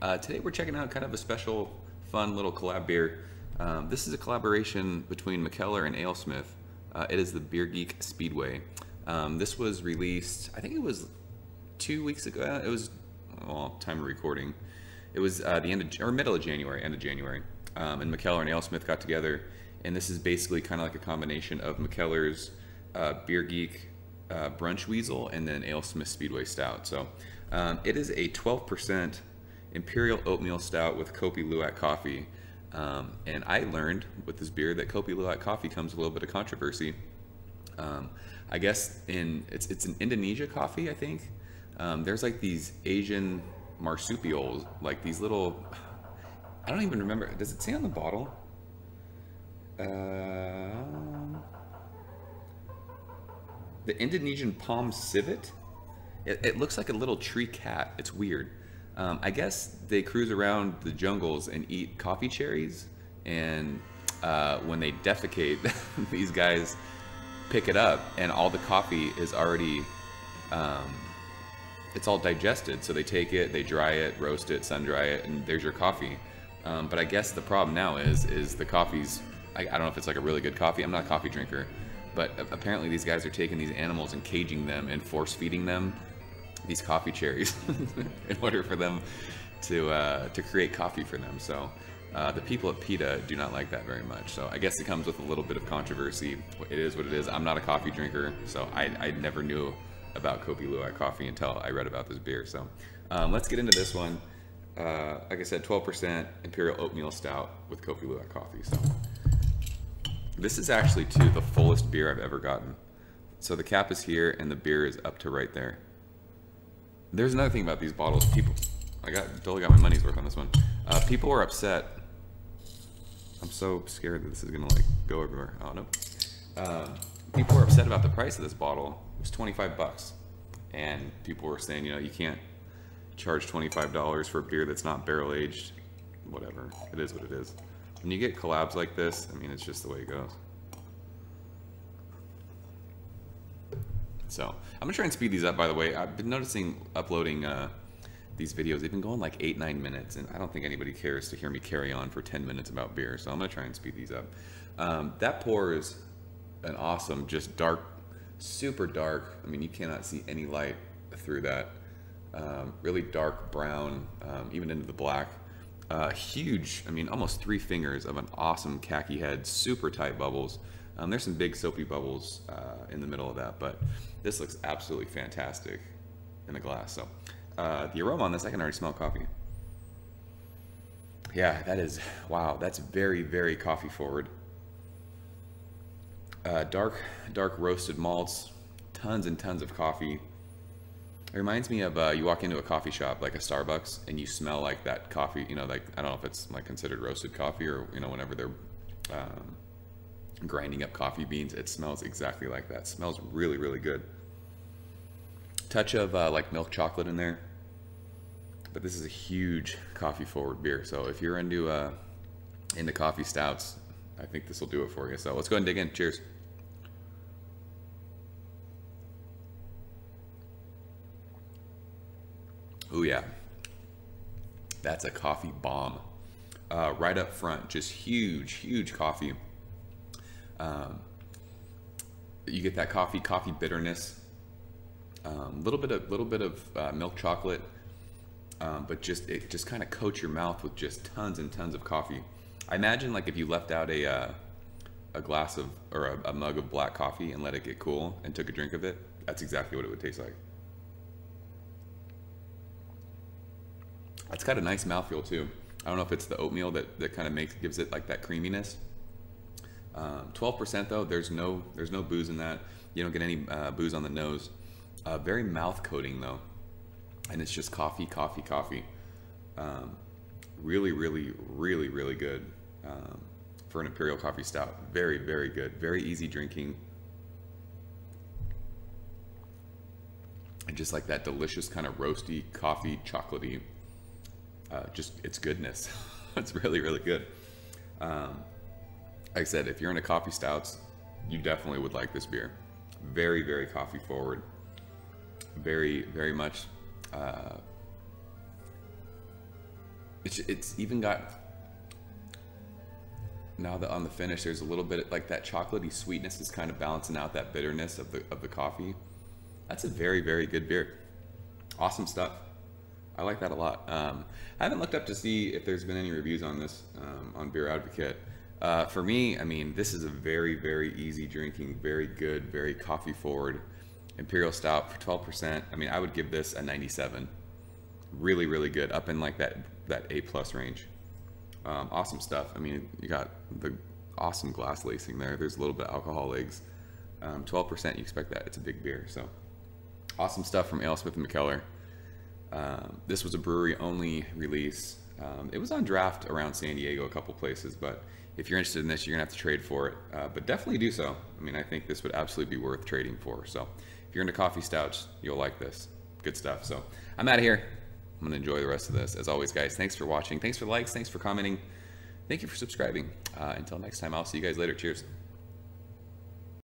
Today we're checking out kind of a special, fun little collab beer. This is a collaboration between Mikkeller and AleSmith. It is the Geek Speedway. This was released, I think it was 2 weeks ago. It was, well, time of recording. It was the end of, or middle of January, end of January. And Mikkeller and AleSmith got together, and this is basically kind of like a combination of Mikkeller's Beer Geek Brunch Weasel and then AleSmith Speedway Stout. So it is a 12% Imperial Oatmeal Stout with Kopi Luwak coffee. And I learned with this beer that Kopi Luwak coffee comes with a little bit of controversy. I guess it's an Indonesia coffee, I think. There's like these Asian marsupials, like these little, I don't even remember, does it say on the bottle? The Indonesian palm civet? It looks like a little tree cat. It's weird. I guess they cruise around the jungles and eat coffee cherries, and when they defecate, these guys pick it up, and all the coffee is already, it's all digested. So they take it, they dry it, roast it, sun dry it, and there's your coffee. But I guess the problem now is the coffee's, I don't know if it's like a really good coffee. I'm not a coffee drinker, but apparently these guys are taking these animals and caging them and force feeding them these coffee cherries in order for them to create coffee for them. So the people at PETA do not like that very much. So I guess it comes with a little bit of controversy. It is what it is. I'm not a coffee drinker, so I never knew about Kopi Luwak coffee until I read about this beer. So let's get into this one. Like I said, 12% Imperial Oatmeal Stout with Kopi Luwak coffee. So this is actually, too, the fullest beer I've ever gotten. So the cap is here, and the beer is up to right there. There's another thing about these bottles. People, totally got my money's worth on this one. People were upset. I'm so scared that this is gonna like go everywhere. Oh no. People were upset about the price of this bottle. It was 25 bucks, and people were saying, you know, you can't charge $25 for a beer that's not barrel aged. Whatever. It is what it is. When you get collabs like this, I mean, it's just the way it goes. So I'm gonna try and speed these up, by the way. I've been noticing uploading these videos, they've been going like 8-9 minutes, and I don't think anybody cares to hear me carry on for 10 minutes about beer, so I'm gonna try and speed these up. That pours an awesome, just dark, super dark. I mean, you cannot see any light through that. Really dark brown, even into the black. Huge, I mean, almost 3 fingers of an awesome khaki head, super tight bubbles. There's some big soapy bubbles in the middle of that, but this looks absolutely fantastic in the glass. So the aroma on this, I can already smell coffee. Yeah, that is, wow, that's very, very coffee forward. Dark roasted malts, tons and tons of coffee. It reminds me of you walk into a coffee shop like a Starbucks and you smell like that coffee, you know, like, I don't know if it's like considered roasted coffee or, you know, whenever they're grinding up coffee beans, it smells exactly like that. It smells really, really good. Touch of like milk chocolate in there, but this is a huge coffee forward beer. So if you're into coffee stouts, I think this will do it for you. So let's go ahead and dig in. Cheers. Oh yeah, that's a coffee bomb. Right up front, just huge coffee. You get that coffee bitterness, little bit of milk chocolate, but it just kind of coats your mouth with just tons and tons of coffee. I imagine like if you left out a glass of, or a mug of black coffee and let it get cool and took a drink of it, that's exactly what it would taste like. It's got a nice mouthfeel too. I don't know if it's the oatmeal that kind of gives it like that creaminess. 12% though, there's no booze in that. You don't get any booze on the nose. Very mouth coating though, and it's just coffee. Really good for an Imperial coffee stout. Very good. Very easy drinking, and just like that delicious kind of roasty coffee, chocolatey. Just its goodness. It's really good. Like I said, if you're into coffee stouts, you definitely would like this beer. Very coffee forward. Very much It's even got, now that on the finish, there's a little bit like that chocolatey sweetness is kind of balancing out that bitterness of the coffee. That's a very, very good beer. Awesome stuff. I like that a lot. I haven't looked up to see if there's been any reviews on this on Beer Advocate. For me, I mean, this is a very, very easy drinking, very good, very coffee forward Imperial Stout for 12%. I mean, I would give this a 97. Really, really good, up in like that A+ range. Awesome stuff. I mean, you got the awesome glass lacing there. There's a little bit of alcohol legs. 12%, you expect that. It's a big beer. So awesome stuff from AleSmith Mikkeller. This was a brewery only release. It was on draft around San Diego, a couple places, but if you're interested in this, you're gonna have to trade for it. But definitely do so. I mean, I think this would absolutely be worth trading for. So if you're into coffee stouts, you'll like this. Good stuff. So I'm out of here. I'm gonna enjoy the rest of this. As always, guys, thanks for watching. Thanks for the likes. Thanks for commenting. Thank you for subscribing. Until next time, I'll see you guys later. Cheers.